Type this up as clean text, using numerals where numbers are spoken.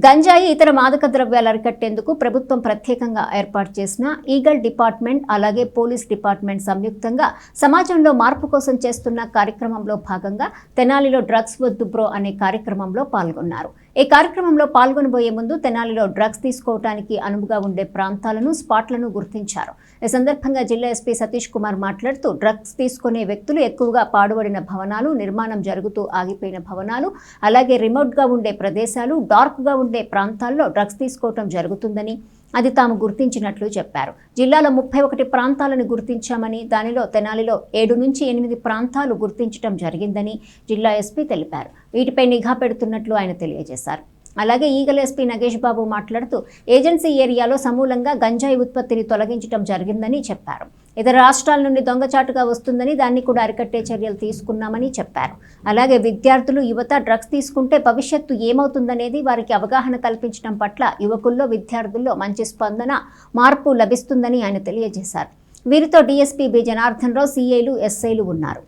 గంజాయి ఇతర మాదక ద్రవ్యాలు అరికట్టేందుకు ప్రభుత్వం ప్రత్యేకంగా ఏర్పాటు చేసిన ఈగల్ డిపార్ట్మెంట్ అలాగే పోలీస్ డిపార్ట్మెంట్ సంయుక్తంగా సమాజంలో మార్పు కోసం చేస్తున్న కార్యక్రమంలో భాగంగా తెనాలిలో డ్రగ్స్ వద్దు బ్రో అనే కార్యక్రమంలో పాల్గొన్నారు. ఈ కార్యక్రమంలో పాల్గొనబోయే ముందు తెనాలిలో డ్రగ్స్ తీసుకోవడానికి అనువుగా ఉండే ప్రాంతాలను స్పాట్లను గుర్తించారు. ఈ సందర్భంగా జిల్లా ఎస్పీ సతీష్ కుమార్ మాట్లాడుతూ డ్రగ్స్ తీసుకునే వ్యక్తులు ఎక్కువగా పాడుబడిన భవనాలు, నిర్మాణం జరుగుతూ ఆగిపోయిన భవనాలు, అలాగే రిమోట్గా ఉండే ప్రదేశాలు, డార్క్గా ఉండే ప్రాంతాల్లో డ్రగ్స్ తీసుకోవటం జరుగుతుందని అది తాము గుర్తించినట్లు చెప్పారు. జిల్లాలో 31 ప్రాంతాలను గుర్తించామని, దానిలో తెనాలిలో 7 నుంచి 8 ప్రాంతాలు గుర్తించడం జరిగిందని జిల్లా ఎస్పీ తెలిపారు. వీటిపై నిఘా పెడుతున్నట్లు ఆయన తెలియజేశారు. అలాగే ఈగల్ ఎస్పీ నగేష్ బాబు మాట్లాడుతూ ఏజెన్సీ ఏరియాలో సమూలంగా గంజాయి ఉత్పత్తిని తొలగించడం జరిగిందని చెప్పారు. ఇతర రాష్ట్రాల నుండి దొంగచాటుగా వస్తుందని, దాన్ని కూడా అరికట్టే చర్యలు తీసుకున్నామని చెప్పారు. అలాగే విద్యార్థులు, యువత డ్రగ్స్ తీసుకుంటే భవిష్యత్తు ఏమవుతుందనేది వారికి అవగాహన కల్పించడం పట్ల యువకుల్లో, విద్యార్థుల్లో మంచి స్పందన, మార్పు లభిస్తుందని ఆయన తెలియజేశారు. వీరితో డీఎస్పీ బి జనార్దన్ రావు, సీఐలు, ఎస్ఐలు ఉన్నారు.